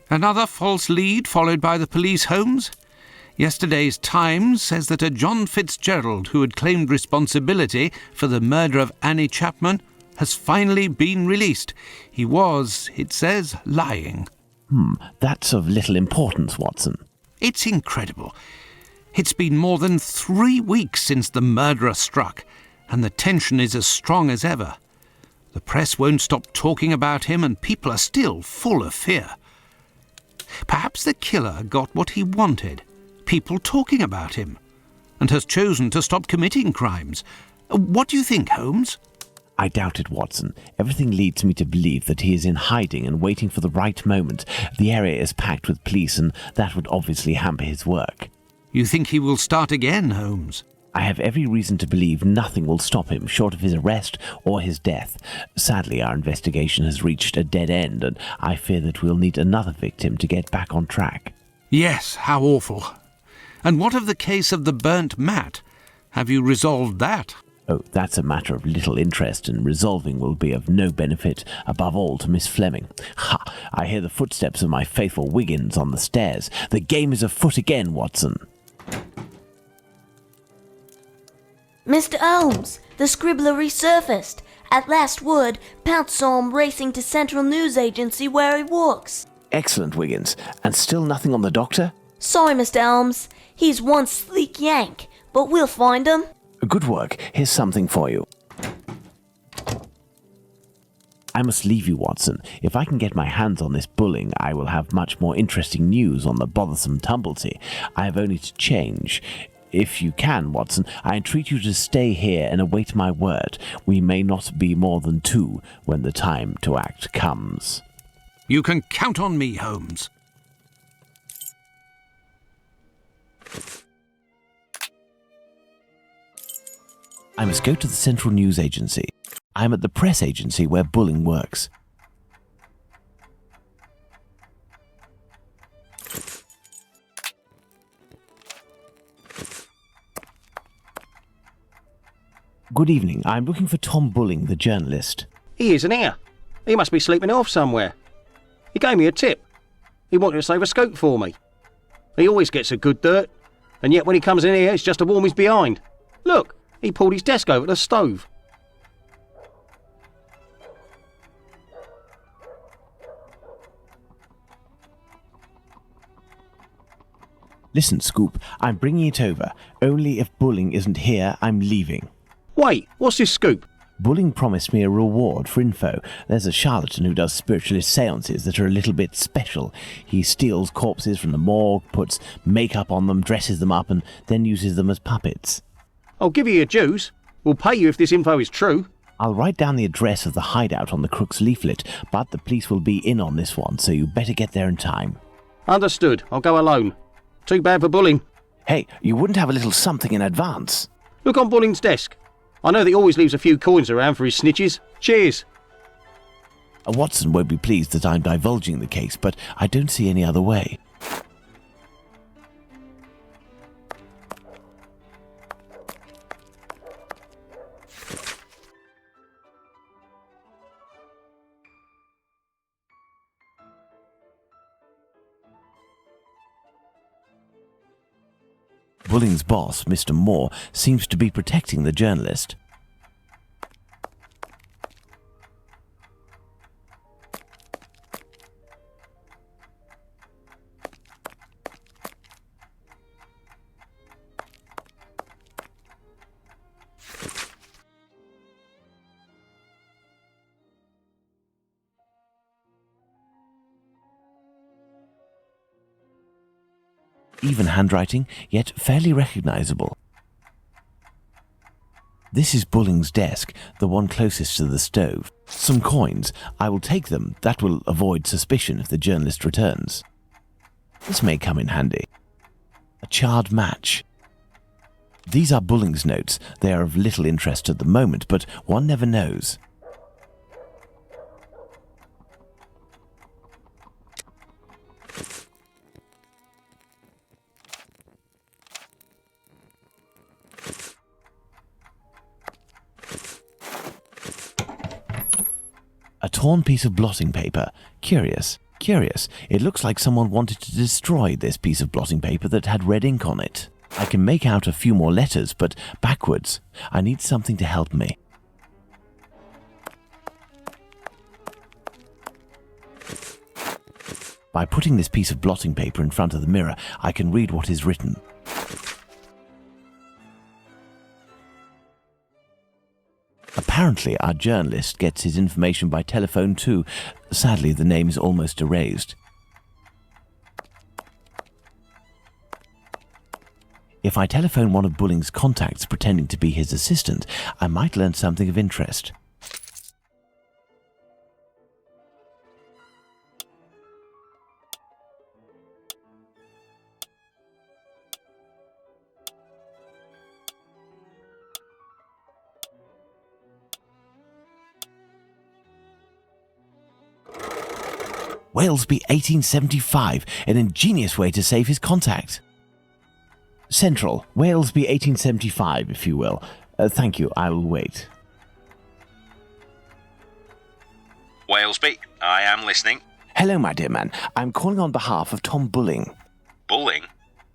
Another false lead followed by the police, Holmes? Yesterday's Times says that a John Fitzgerald, who had claimed responsibility for the murder of Annie Chapman, has finally been released. He was, it says, lying. That's of little importance, Watson. It's incredible. It's been more than 3 weeks since the murderer struck, and the tension is as strong as ever. The press won't stop talking about him, and people are still full of fear. Perhaps the killer got what he wanted, people talking about him, and has chosen to stop committing crimes. What do you think, Holmes? I doubt it, Watson. Everything leads me to believe that he is in hiding and waiting for the right moment. The area is packed with police, and that would obviously hamper his work. You think he will start again, Holmes? I have every reason to believe nothing will stop him short of his arrest or his death. Sadly, our investigation has reached a dead end, and I fear that we'll need another victim to get back on track. Yes, how awful. And what of the case of the burnt mat? Have you resolved that? Oh, that's a matter of little interest, and resolving will be of no benefit, above all to Miss Fleming. Ha! I hear the footsteps of my faithful Wiggins on the stairs. The game is afoot again, Watson. Mr. Holmes, the scribbler resurfaced. At last word, Pounce saw him racing to Central News Agency where he works. Excellent, Wiggins. And still nothing on the doctor? Sorry, Mr. Holmes. He's one sleek yank, but we'll find him. Good work. Here's something for you. I must leave you, Watson. If I can get my hands on this bulling, I will have much more interesting news on the bothersome Tumblety. I have only to change. If you can, Watson, I entreat you to stay here and await my word. We may not be more than two when the time to act comes. You can count on me, Holmes. I must go to the Central News Agency. I am at the press agency where bulling works. Good evening. I'm looking for Tom Bulling, the journalist. He isn't here. He must be sleeping off somewhere. He gave me a tip. He wanted to save a scope for me. He always gets a good dirt, and yet when he comes in here, it's just to warm his behind. Look, he pulled his desk over the stove. Listen, Scoop, I'm bringing it over. Only if Bulling isn't here, I'm leaving. Wait, what's this scoop? Bulling promised me a reward for info. There's a charlatan who does spiritualist seances that are a little bit special. He steals corpses from the morgue, puts makeup on them, dresses them up, and then uses them as puppets. I'll give you your dues. We'll pay you if this info is true. I'll write down the address of the hideout on the crook's leaflet, but the police will be in on this one, so you better get there in time. Understood. I'll go alone. Too bad for Bulling. Hey, you wouldn't have a little something in advance? Look on Bulling's desk. I know that he always leaves a few coins around for his snitches. Cheers. Watson won't be pleased that I'm divulging the case, but I don't see any other way. Bulling's boss, Mr. Moore, seems to be protecting the journalist. Even handwriting, yet fairly recognizable. This is Bulling's desk, the one closest to the stove. Some coins. I will take them. That will avoid suspicion if the journalist returns. This may come in handy. A charred match. These are Bulling's notes. They are of little interest at the moment, but one never knows. A torn piece of blotting paper. Curious. Curious, it looks like someone wanted to destroy this piece of blotting paper that had red ink on it. I can make out a few more letters, but backwards. I need something to help me. By putting this piece of blotting paper in front of the mirror, I can read what is written. Apparently, our journalist gets his information by telephone too. Sadly, the name is almost erased. If I telephone one of Bulling's contacts pretending to be his assistant, I might learn something of interest. Walesby 1875, an ingenious way to save his contact. Central, Walesby 1875, if you will. Thank you, I will wait. Walesby, I am listening. Hello, my dear man. I'm calling on behalf of Tom Bulling. Bulling?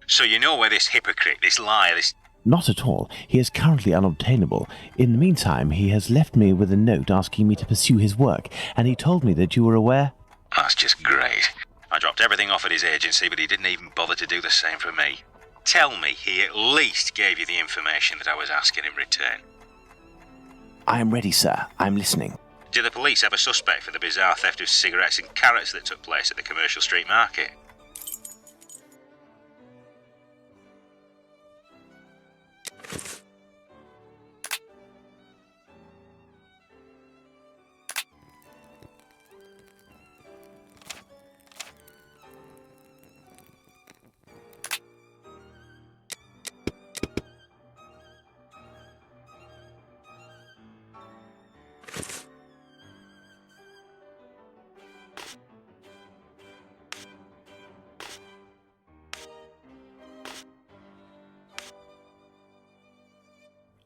So you know where this hypocrite, this liar, this... Not at all. He is currently unobtainable. In the meantime, he has left me with a note asking me to pursue his work, and he told me that you were aware... That's just great. I dropped everything off at his agency, but he didn't even bother to do the same for me. Tell me he at least gave you the information that I was asking in return. I am ready, sir. I'm listening. Do the police have a suspect for the bizarre theft of cigarettes and carrots that took place at the Commercial Street Market?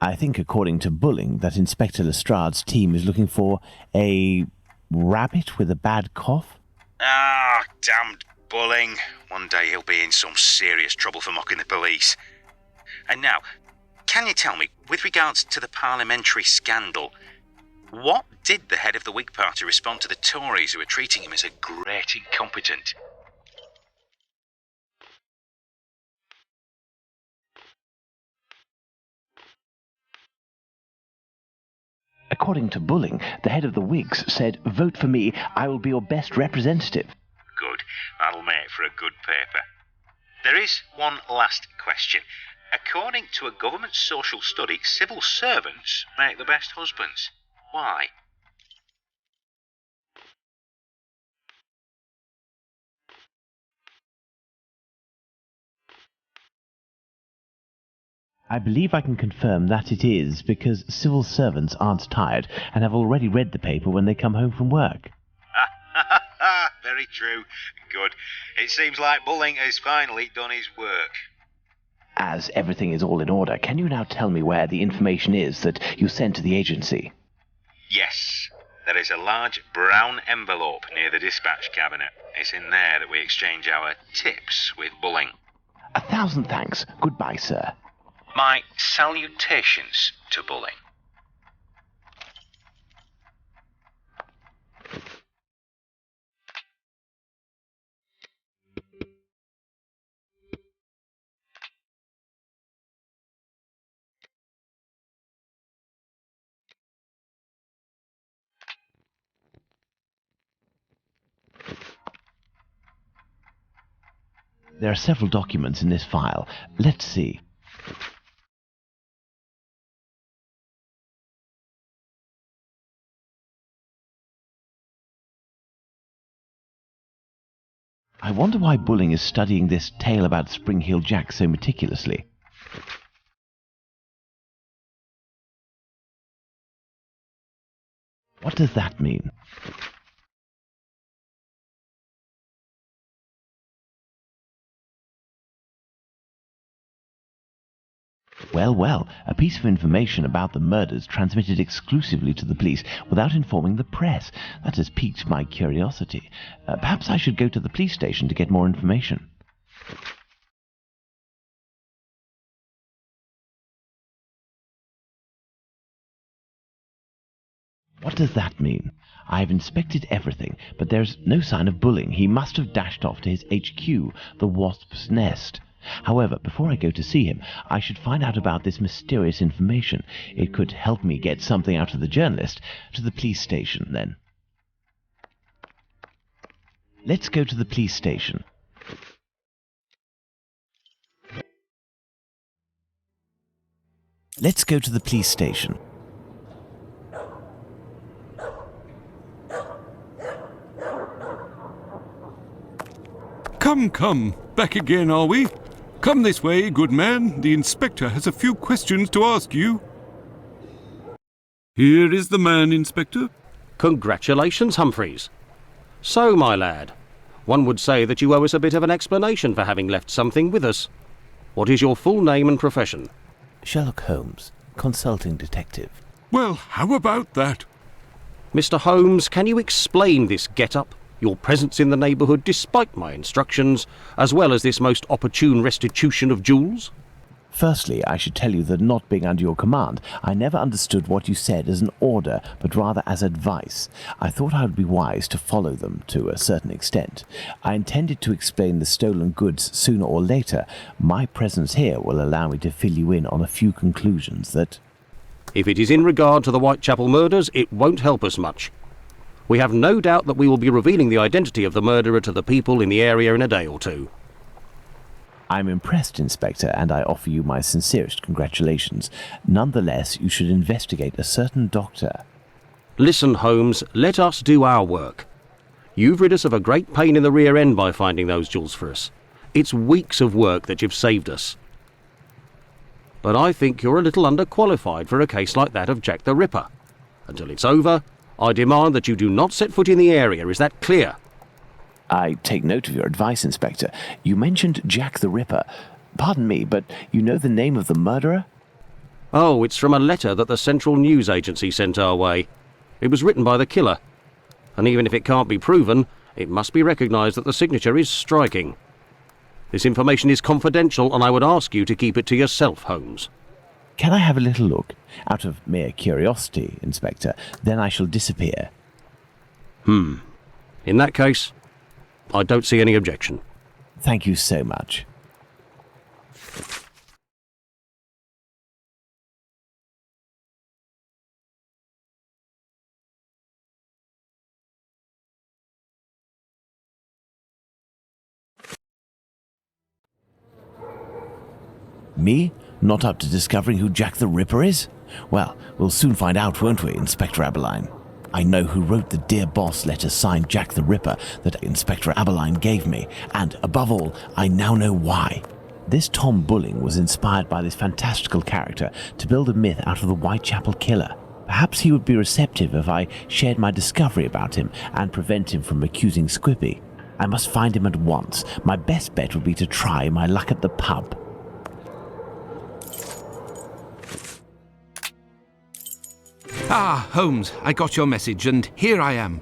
I think, according to Bulling, that Inspector Lestrade's team is looking for a rabbit with a bad cough. Ah, damned Bulling. One day he'll be in some serious trouble for mocking the police. And now, can you tell me, with regards to the parliamentary scandal, what did the head of the Whig Party respond to the Tories who were treating him as a great incompetent? According to Bulling, the head of the Whigs said, "Vote for me, I will be your best representative." Good. That'll make for a good paper. There is one last question. According to a government social study, civil servants make the best husbands. Why? I believe I can confirm that it is because civil servants aren't tired and have already read the paper when they come home from work. Very true. Good. It seems like Bulling has finally done his work. As everything is all in order, can you now tell me where the information is that you sent to the agency? Yes. There is a large brown envelope near the dispatch cabinet. It's in there that we exchange our tips with Bulling. 1,000 thanks. Goodbye, sir. My salutations to Bulling. There are several documents in this file. Let's see. I wonder why Bulling is studying this tale about Spring Hill Jack so meticulously. What does that mean? Well, well, a piece of information about the murders transmitted exclusively to the police without informing the press. That has piqued my curiosity. Perhaps I should go to the police station to get more information. What does that mean? I've inspected everything, but there's no sign of bullying. He must have dashed off to his HQ, the Wasp's Nest. However, before I go to see him, I should find out about this mysterious information. It could help me get something out of the journalist. To the police station, then. Let's go to the police station. Let's go to the police station. Come, come. Back again, are we? Come this way, good man. The inspector has a few questions to ask you. Here is the man, Inspector. Congratulations, Humphreys. So, my lad, one would say that you owe us a bit of an explanation for having left something with us. What is your full name and profession? Sherlock Holmes, consulting detective. Well, how about that? Mr. Holmes, can you explain this get-up? Your presence in the neighbourhood despite my instructions, as well as this most opportune restitution of jewels? Firstly, I should tell you that not being under your command, I never understood what you said as an order, but rather as advice. I thought I would be wise to follow them to a certain extent. I intended to explain the stolen goods sooner or later. My presence here will allow me to fill you in on a few conclusions that... If it is in regard to the Whitechapel murders, it won't help us much. We have no doubt that we will be revealing the identity of the murderer to the people in the area in a day or two. I'm impressed, Inspector, and I offer you my sincerest congratulations. Nonetheless, you should investigate a certain doctor. Listen, Holmes, let us do our work. You've rid us of a great pain in the rear end by finding those jewels for us. It's weeks of work that you've saved us. But I think you're a little underqualified for a case like that of Jack the Ripper. Until it's over, I demand that you do not set foot in the area. Is that clear? I take note of your advice, Inspector. You mentioned Jack the Ripper. Pardon me, but you know the name of the murderer? Oh, it's from a letter that the Central News Agency sent our way. It was written by the killer. And even if it can't be proven, it must be recognised that the signature is striking. This information is confidential, and I would ask you to keep it to yourself, Holmes. Can I have a little look? Out of mere curiosity, Inspector. Then I shall disappear. In that case, I don't see any objection. Thank you so much. Me? Not up to discovering who Jack the Ripper is? Well, we'll soon find out, won't we, Inspector Abberline? I know who wrote the Dear Boss letter signed Jack the Ripper that Inspector Abberline gave me, and, above all, I now know why. This Tom Bulling was inspired by this fantastical character to build a myth out of the Whitechapel killer. Perhaps he would be receptive if I shared my discovery about him and prevent him from accusing Squippy. I must find him at once. My best bet would be to try my luck at the pub. Ah, Holmes, I got your message, and here I am.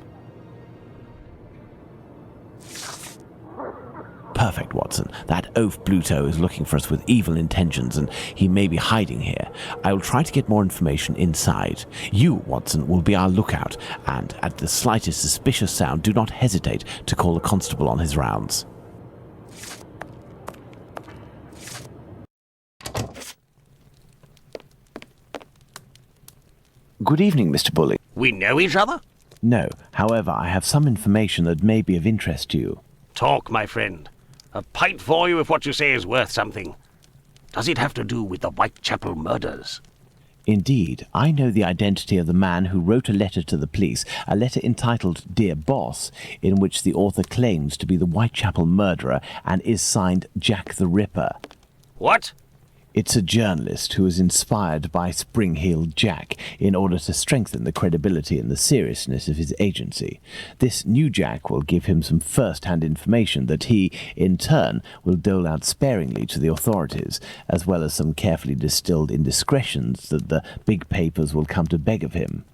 Perfect, Watson. That oaf Bluto is looking for us with evil intentions, and he may be hiding here. I will try to get more information inside. You, Watson, will be our lookout, and at the slightest suspicious sound, do not hesitate to call the constable on his rounds. Good evening, Mr. Bulling. We know each other? No, however, I have some information that may be of interest to you. Talk, my friend. A pint for you if what you say is worth something. Does it have to do with the Whitechapel murders? Indeed, I know the identity of the man who wrote a letter to the police, a letter entitled Dear Boss, in which the author claims to be the Whitechapel murderer and is signed Jack the Ripper. What? It's a journalist who was inspired by Spring-Heel Jack in order to strengthen the credibility and the seriousness of his agency. This new Jack will give him some first-hand information that he, in turn, will dole out sparingly to the authorities, as well as some carefully distilled indiscretions that the big papers will come to beg of him.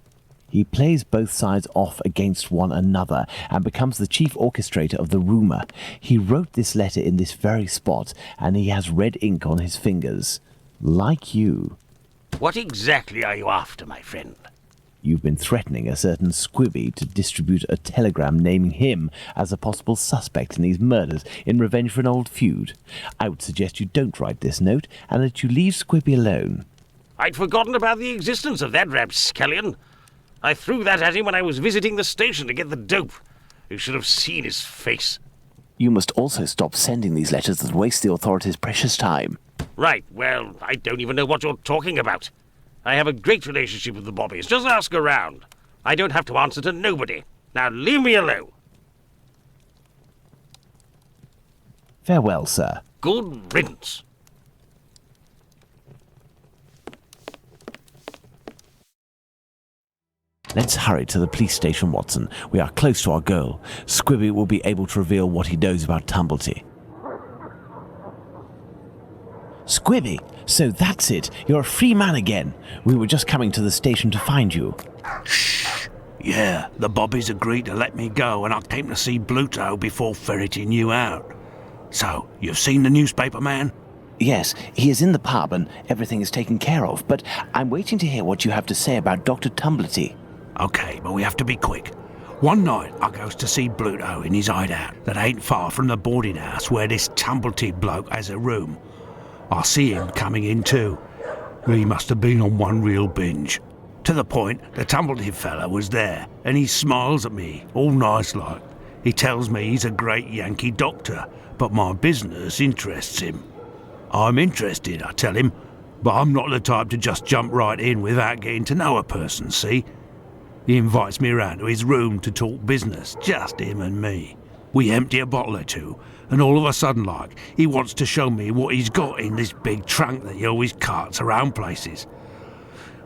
He plays both sides off against one another and becomes the chief orchestrator of the rumour. He wrote this letter in this very spot, and he has red ink on his fingers. Like you. What exactly are you after, my friend? You've been threatening a certain Squibby to distribute a telegram naming him as a possible suspect in these murders in revenge for an old feud. I would suggest you don't write this note, and that you leave Squibby alone. I'd forgotten about the existence of that rapscallion. I threw that at him when I was visiting the station to get the dope. You should have seen his face. You must also stop sending these letters that waste the authorities' precious time. Right, well, I don't even know what you're talking about. I have a great relationship with the Bobbies. Just ask around. I don't have to answer to nobody. Now leave me alone. Farewell, sir. Good riddance. Let's hurry to the police station, Watson. We are close to our goal. Squibby will be able to reveal what he knows about Tumblety. Squibby! So that's it. You're a free man again. We were just coming to the station to find you. Yeah, the Bobbies agreed to let me go and I came to see Bluto before ferreting you out. So, you've seen the newspaper man? Yes, he is in the pub and everything is taken care of, but I'm waiting to hear what you have to say about Dr. Tumblety. Okay, but we have to be quick. One night, I goes to see Bluto in his hideout that ain't far from the boarding house where this Tumblety bloke has a room. I see him coming in too. He must have been on one real binge. To the point, the Tumblety fella was there, and he smiles at me, all nice like. He tells me he's a great Yankee doctor, but my business interests him. I'm interested, I tell him, but I'm not the type to just jump right in without getting to know a person, see? He invites me round to his room to talk business, just him and me. We empty a bottle or two, and all of a sudden, like, he wants to show me what he's got in this big trunk that he always carts around places.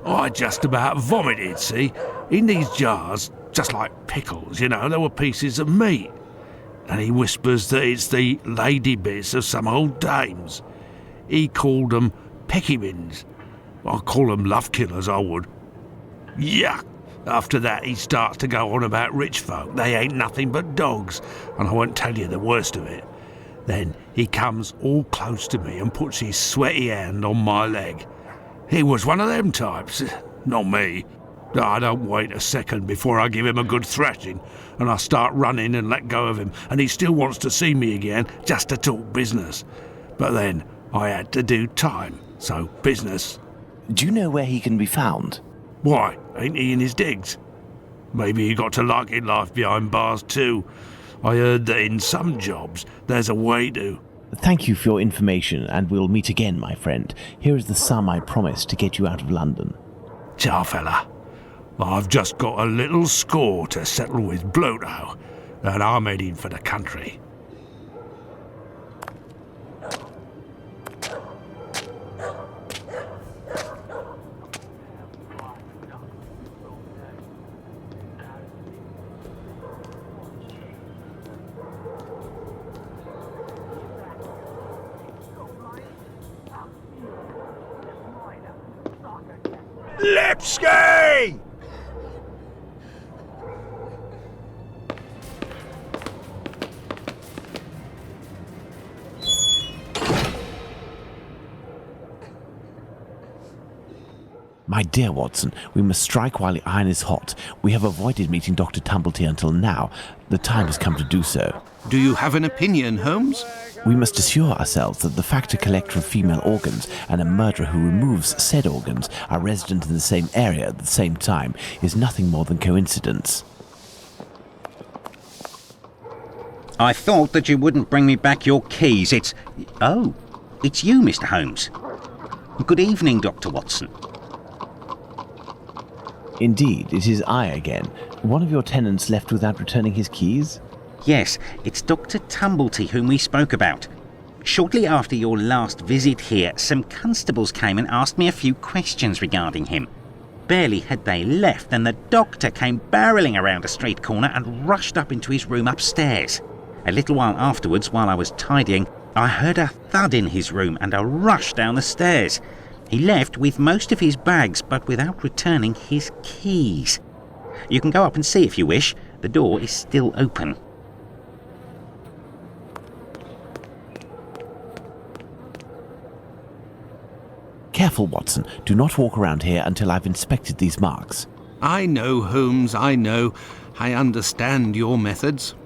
I just about vomited, see? In these jars, just like pickles, you know, there were pieces of meat. And he whispers that it's the lady bits of some old dames. He called them peckymins. I call them love killers, I would. Yuck! After that, he starts to go on about rich folk. They ain't nothing but dogs, and I won't tell you the worst of it. Then he comes all close to me and puts his sweaty hand on my leg. He was one of them types, not me. I don't wait a second before I give him a good thrashing, and I start running and let go of him, and he still wants to see me again, just to talk business. But then I had to do time, so business. Do you know where he can be found? Why, ain't he in his digs? Maybe he got to liking life behind bars too. I heard that in some jobs there's a way to. Thank you for your information, and we'll meet again, my friend. Here is the sum I promised to get you out of London. Ciao, fella. I've just got a little score to settle with Bluto, and I'm heading for the country. Lipsky! My dear Watson, we must strike while the iron is hot. We have avoided meeting Dr. Tumblety until now. The time has come to do so. Do you have an opinion, Holmes? We must assure ourselves that the factor collector of female organs and a murderer who removes said organs are resident in the same area at the same time is nothing more than coincidence. I thought that you wouldn't bring me back your keys. Oh, it's you, Mr. Holmes. Good evening, Dr. Watson. Indeed, it is I again. One of your tenants left without returning his keys? Yes, it's Dr. Tumblety whom we spoke about. Shortly after your last visit here, some constables came and asked me a few questions regarding him. Barely had they left than the doctor came barreling around a street corner and rushed up into his room upstairs. A little while afterwards, while I was tidying, I heard a thud in his room and a rush down the stairs. He left with most of his bags, but without returning his keys. You can go up and see if you wish. The door is still open. Careful, Watson. Do not walk around here until I've inspected these marks. I know, Holmes, I know. I understand your methods.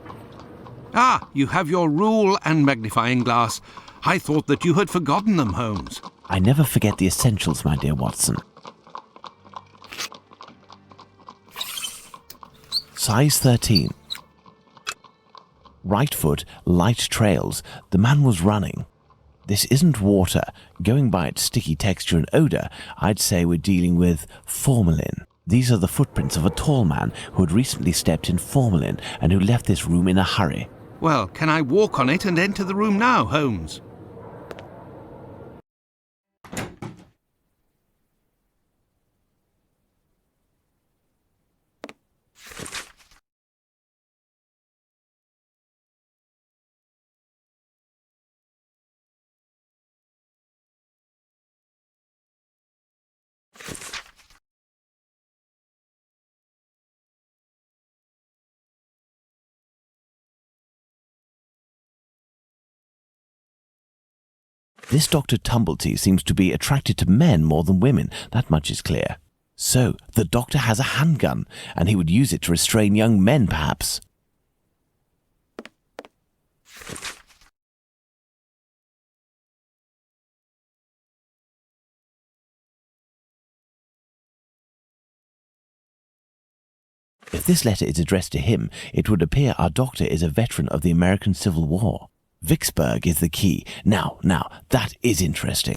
Ah, you have your rule and magnifying glass. I thought that you had forgotten them, Holmes. I never forget the essentials, my dear Watson. Size 13. Right foot, light trails. The man was running. This isn't water. Going by its sticky texture and odour, I'd say we're dealing with formalin. These are the footprints of a tall man who had recently stepped in formalin and who left this room in a hurry. Well, can I walk on it and enter the room now, Holmes? This Dr. Tumblety seems to be attracted to men more than women, that much is clear. So, the doctor has a handgun, and he would use it to restrain young men, perhaps. If this letter is addressed to him, it would appear our doctor is a veteran of the American Civil War. Vicksburg is the key. Now, that is interesting.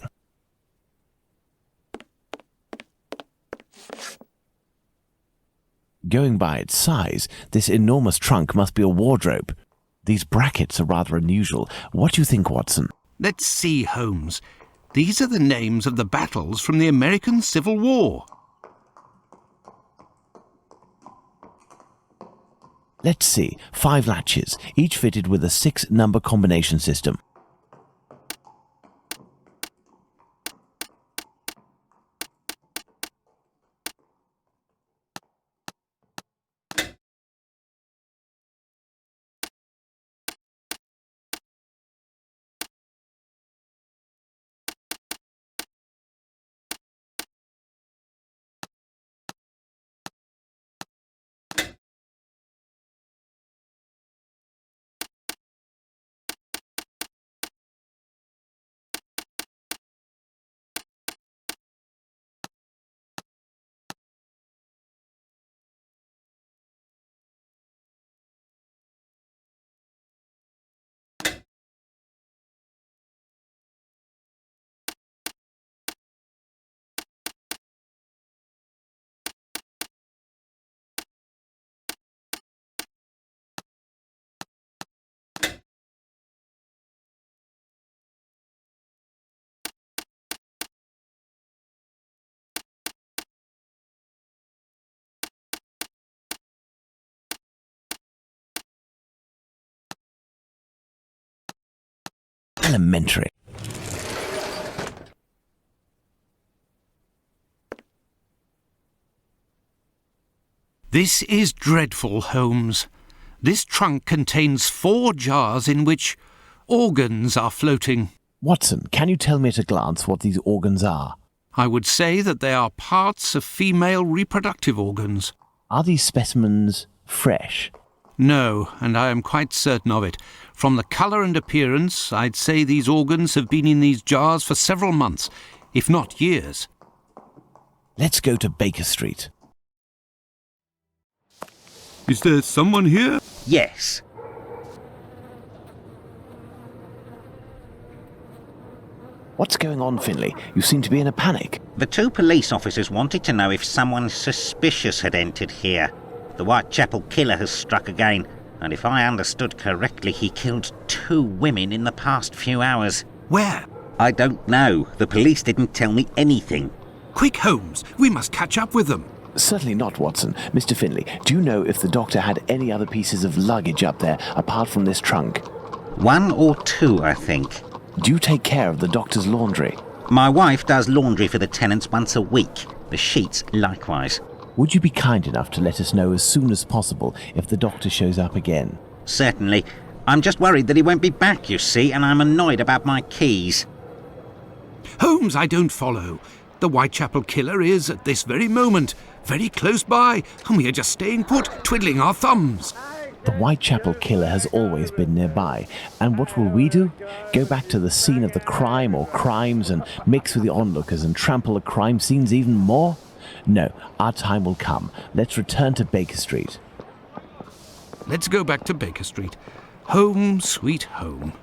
Going by its size, this enormous trunk must be a wardrobe. These brackets are rather unusual. What do you think, Watson? Let's see, Holmes. These are the names of the battles from the American Civil War. Let's see. 5 latches, each fitted with a 6-number combination system. Elementary. This is dreadful, Holmes. This trunk contains 4 jars in which organs are floating. Watson, can you tell me at a glance what these organs are? I would say that they are parts of female reproductive organs. Are these specimens fresh? No, and I am quite certain of it. From the colour and appearance, I'd say these organs have been in these jars for several months, if not years. Let's go to Baker Street. Is there someone here? Yes. What's going on, Finlay? You seem to be in a panic. The 2 police officers wanted to know if someone suspicious had entered here. The Whitechapel killer has struck again. And if I understood correctly, he killed 2 women in the past few hours. Where? I don't know. The police didn't tell me anything. Quick, Holmes, we must catch up with them. Certainly not, Watson. Mr. Finlay, do you know if the doctor had any other pieces of luggage up there apart from this trunk? 1 or 2, I think. Do you take care of the doctor's laundry? My wife does laundry for the tenants once a week. The sheets likewise. Would you be kind enough to let us know as soon as possible if the doctor shows up again? Certainly. I'm just worried that he won't be back, you see, and I'm annoyed about my keys. Holmes, I don't follow. The Whitechapel killer is, at this very moment, very close by, and we are just staying put, twiddling our thumbs. The Whitechapel killer has always been nearby, and what will we do? Go back to the scene of the crime or crimes and mix with the onlookers and trample the crime scenes even more? No, our time will come. Let's return to Baker Street. Let's go back to Baker Street. Home, sweet home.